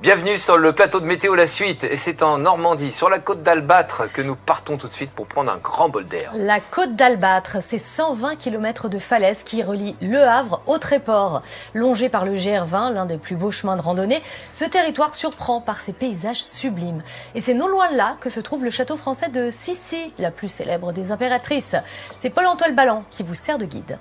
Bienvenue sur le plateau de Météo La Suite, et c'est en Normandie, sur la côte d'Albâtre, que nous partons tout de suite pour prendre un grand bol d'air. La côte d'Albâtre, c'est 120 km de falaises qui relient Le Havre au Tréport. Longé par le GR20, l'un des plus beaux chemins de randonnée, ce territoire surprend par ses paysages sublimes. Et c'est non loin de là que se trouve le château français de Sissi, la plus célèbre des impératrices. C'est Paul-Antoine Balland qui vous sert de guide.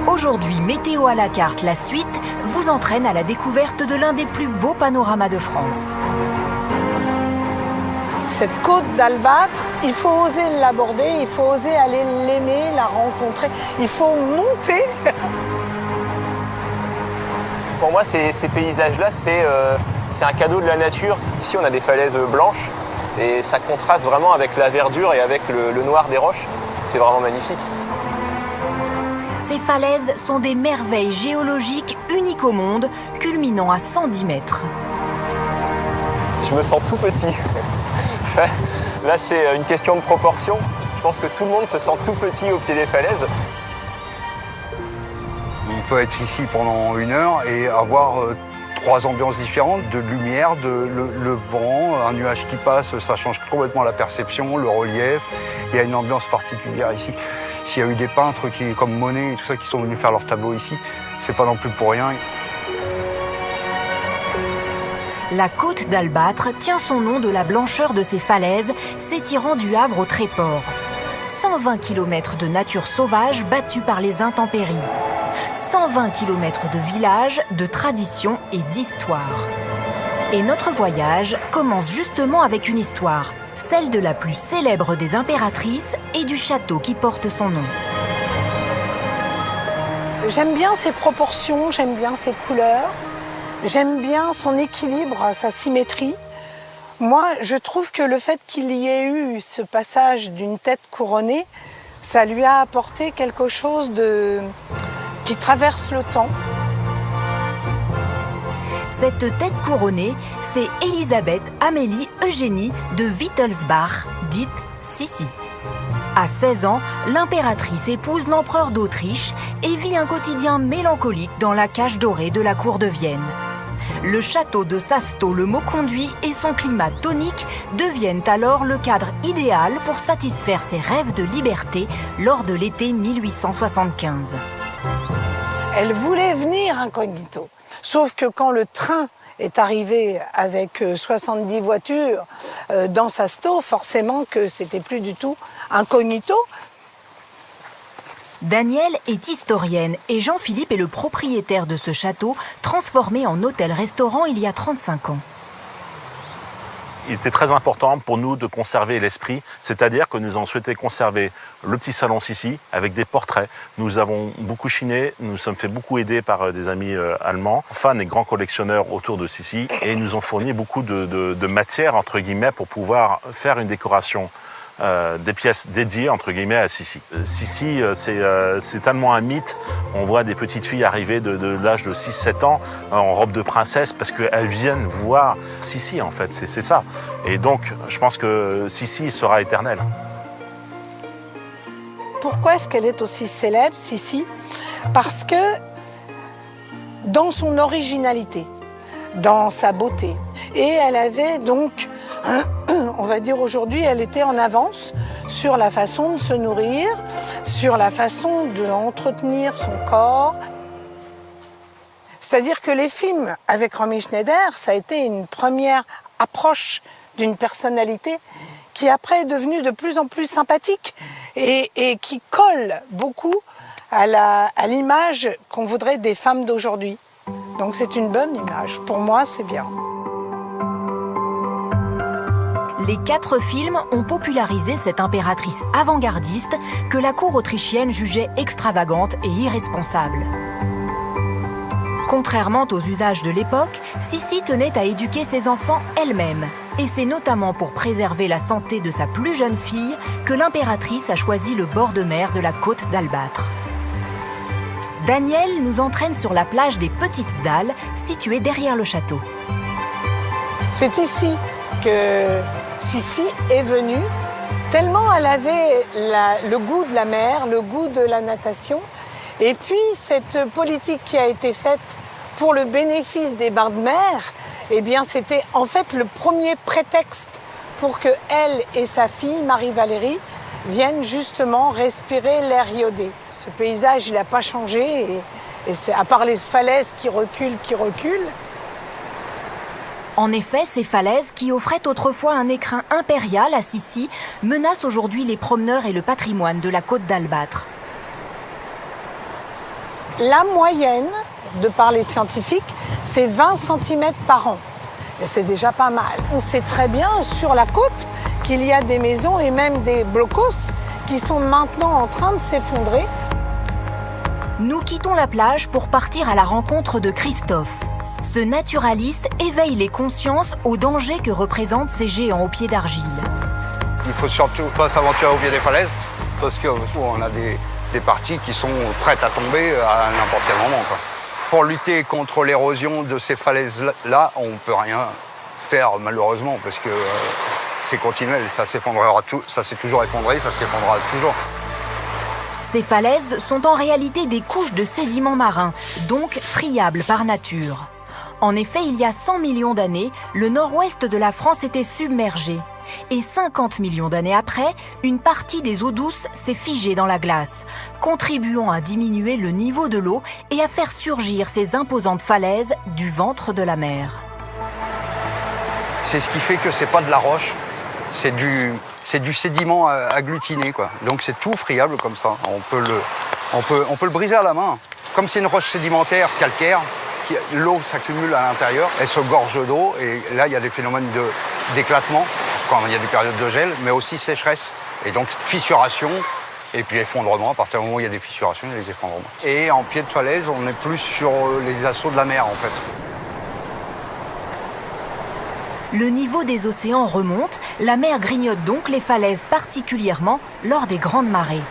Aujourd'hui, Météo à la carte, la suite, vous entraîne à la découverte de l'un des plus beaux panoramas de France. Cette côte d'Albâtre, il faut oser l'aborder, il faut oser aller l'aimer, la rencontrer, il faut monter. Pour moi, ces paysages-là, c'est un cadeau de la nature. Ici, on a des falaises blanches et ça contraste vraiment avec la verdure et avec le noir des roches. C'est vraiment magnifique. Ces falaises sont des merveilles géologiques uniques au monde, culminant à 110 mètres. Je me sens tout petit. Là, c'est une question de proportion. Je pense que tout le monde se sent tout petit au pied des falaises. On peut être ici pendant 1 heure et avoir 3 ambiances différentes, de lumière, le vent, un nuage qui passe, ça change complètement la perception, le relief. Il y a une ambiance particulière ici. S'il y a eu des peintres comme Monet et tout ça qui sont venus faire leurs tableaux ici, c'est pas non plus pour rien. La côte d'Albâtre tient son nom de la blancheur de ses falaises s'étirant du Havre au Tréport. 120 km de nature sauvage battue par les intempéries. 120 km de villages, de traditions et d'histoire. Et notre voyage commence justement avec une histoire, celle de la plus célèbre des impératrices et du château qui porte son nom. J'aime bien ses proportions, j'aime bien ses couleurs, j'aime bien son équilibre, sa symétrie. Moi, je trouve que le fait qu'il y ait eu ce passage d'une tête couronnée, ça lui a apporté quelque chose qui traverse le temps. Cette tête couronnée, c'est Élisabeth Amélie Eugénie de Wittelsbach, dite Sissi. À 16 ans, l'impératrice épouse l'empereur d'Autriche et vit un quotidien mélancolique dans la cage dorée de la cour de Vienne. Le château de Sasto-le-Mauconduit et son climat tonique deviennent alors le cadre idéal pour satisfaire ses rêves de liberté lors de l'été 1875. Elle voulait venir incognito. Sauf que quand le train est arrivé avec 70 voitures dans Sasto, forcément que c'était plus du tout incognito. Danielle est historienne et Jean-Philippe est le propriétaire de ce château transformé en hôtel-restaurant il y a 35 ans. Il était très important pour nous de conserver l'esprit, c'est-à-dire que nous avons souhaité conserver le petit salon Sissi avec des portraits. Nous avons beaucoup chiné, nous nous sommes fait beaucoup aider par des amis allemands, fans et grands collectionneurs autour de Sissi, et nous ont fourni beaucoup de matière, entre guillemets, pour pouvoir faire une décoration. Des pièces dédiées entre guillemets à Sissi. Sissi, c'est tellement un mythe. On voit des petites filles arriver de l'âge de 6-7 ans en robe de princesse parce qu'elles viennent voir Sissi en fait, c'est ça. Et donc je pense que Sissi sera éternelle. Pourquoi est-ce qu'elle est aussi célèbre, Sissi? Parce que dans son originalité, dans sa beauté, et elle avait donc on va dire aujourd'hui, elle était en avance sur la façon de se nourrir, sur la façon d'entretenir son corps. C'est-à-dire que les films avec Romy Schneider, ça a été une première approche d'une personnalité qui après est devenue de plus en plus sympathique et qui colle beaucoup à l'image qu'on voudrait des femmes d'aujourd'hui. Donc c'est une bonne image. Pour moi, c'est bien. Les 4 films ont popularisé cette impératrice avant-gardiste que la cour autrichienne jugeait extravagante et irresponsable. Contrairement aux usages de l'époque, Sissi tenait à éduquer ses enfants elle-même. Et c'est notamment pour préserver la santé de sa plus jeune fille que l'impératrice a choisi le bord de mer de la côte d'Albâtre. Danielle nous entraîne sur la plage des Petites Dalles, située derrière le château. C'est ici que Sissi est venue Tellement elle avait le goût de la mer, le goût de la natation. Et puis cette politique qui a été faite pour le bénéfice des bains de mer, eh bien c'était en fait le premier prétexte pour que elle et sa fille, Marie-Valérie, viennent justement respirer l'air iodé. Ce paysage, il n'a pas changé, et c'est à part les falaises qui reculent. En effet, ces falaises, qui offraient autrefois un écrin impérial à Sissi, menacent aujourd'hui les promeneurs et le patrimoine de la côte d'Albâtre. La moyenne, de par les scientifiques, c'est 20 cm par an. Et c'est déjà pas mal. On sait très bien sur la côte qu'il y a des maisons et même des blocos qui sont maintenant en train de s'effondrer. Nous quittons la plage pour partir à la rencontre de Christophe. Ce naturaliste éveille les consciences aux dangers que représentent ces géants aux pieds d'argile. Il faut surtout pas s'aventurer au pied des falaises parce qu'on a des parties qui sont prêtes à tomber à n'importe quel moment, quoi. Pour lutter contre l'érosion de ces falaises-là, on ne peut rien faire malheureusement parce que c'est continuel, ça s'effondrera tout, ça s'est toujours effondré, ça s'effondrera toujours. Ces falaises sont en réalité des couches de sédiments marins, donc friables par nature. En effet, il y a 100 millions d'années, le nord-ouest de la France était submergé. Et 50 millions d'années après, une partie des eaux douces s'est figée dans la glace, contribuant à diminuer le niveau de l'eau et à faire surgir ces imposantes falaises du ventre de la mer. C'est ce qui fait que c'est pas de la roche, c'est du sédiment agglutiné, quoi. Donc c'est tout friable comme ça. On peut le briser à la main. Comme c'est une roche sédimentaire calcaire, l'eau s'accumule à l'intérieur, elle se gorge d'eau et là il y a des phénomènes d'éclatement quand il y a des périodes de gel, mais aussi sécheresse. Et donc fissuration et puis effondrement. À partir du moment où il y a des fissurations, il y a des effondrements. Et en pied de falaise, on est plus sur les assauts de la mer en fait. Le niveau des océans remonte, la mer grignote donc les falaises particulièrement lors des grandes marées.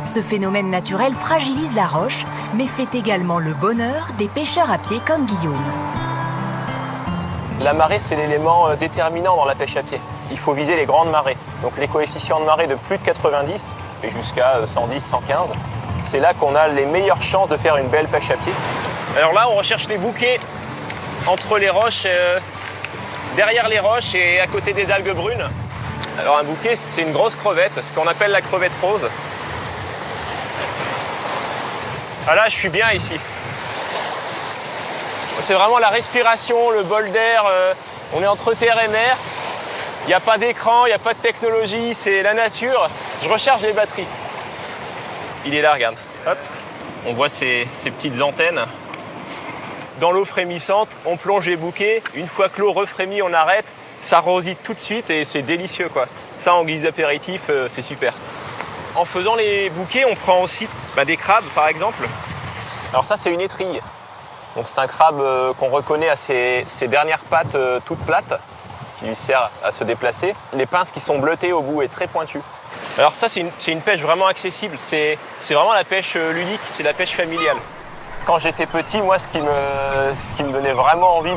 Ce phénomène naturel fragilise la roche, mais fait également le bonheur des pêcheurs à pied comme Guillaume. La marée, c'est l'élément déterminant dans la pêche à pied. Il faut viser les grandes marées. Donc les coefficients de marée de plus de 90 et jusqu'à 110, 115, c'est là qu'on a les meilleures chances de faire une belle pêche à pied. Alors là, on recherche les bouquets entre les roches, derrière les roches et à côté des algues brunes. Alors un bouquet, c'est une grosse crevette, ce qu'on appelle la crevette rose. Ah là, je suis bien ici. C'est vraiment la respiration, le bol d'air. On est entre terre et mer. Il n'y a pas d'écran, il n'y a pas de technologie, c'est la nature. Je recharge les batteries. Il est là, regarde. Hop. On voit ces petites antennes. Dans l'eau frémissante, on plonge les bouquets. Une fois que l'eau refrémit, on arrête. Ça rosite tout de suite et c'est délicieux, quoi. Ça, en guise d'apéritif, c'est super. En faisant les bouquets, on prend aussi des crabes, par exemple. Alors ça, c'est une étrille. Donc c'est un crabe qu'on reconnaît à ses dernières pattes toutes plates, qui lui sert à se déplacer. Les pinces qui sont bleutées au bout et très pointues. Alors ça, c'est une pêche vraiment accessible. C'est vraiment la pêche ludique, c'est la pêche familiale. Quand j'étais petit, moi, ce qui me donnait vraiment envie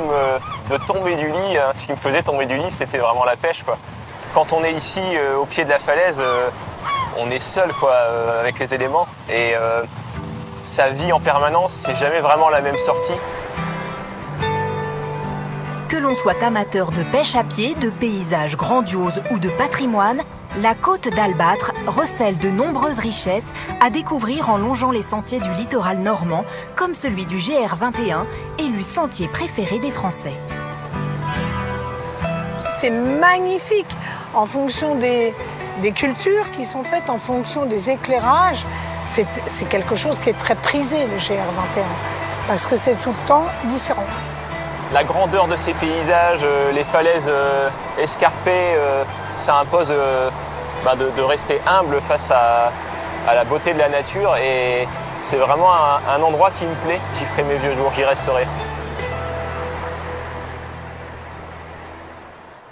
de tomber du lit, ce qui me faisait tomber du lit, c'était vraiment la pêche, quoi. Quand on est ici, au pied de la falaise, on est seul, quoi, avec les éléments. Et ça vit en permanence, c'est jamais vraiment la même sortie. Que l'on soit amateur de pêche à pied, de paysages grandioses ou de patrimoine, la côte d'Albâtre recèle de nombreuses richesses à découvrir en longeant les sentiers du littoral normand, comme celui du GR21, élu sentier préféré des Français. C'est magnifique en fonction des cultures qui sont faites, en fonction des éclairages. C'est quelque chose qui est très prisé, le GR21, parce que c'est tout le temps différent. La grandeur de ces paysages, les falaises escarpées, ça impose de rester humble face à la beauté de la nature. Et c'est vraiment un endroit qui me plaît. J'y ferai mes vieux jours, j'y resterai.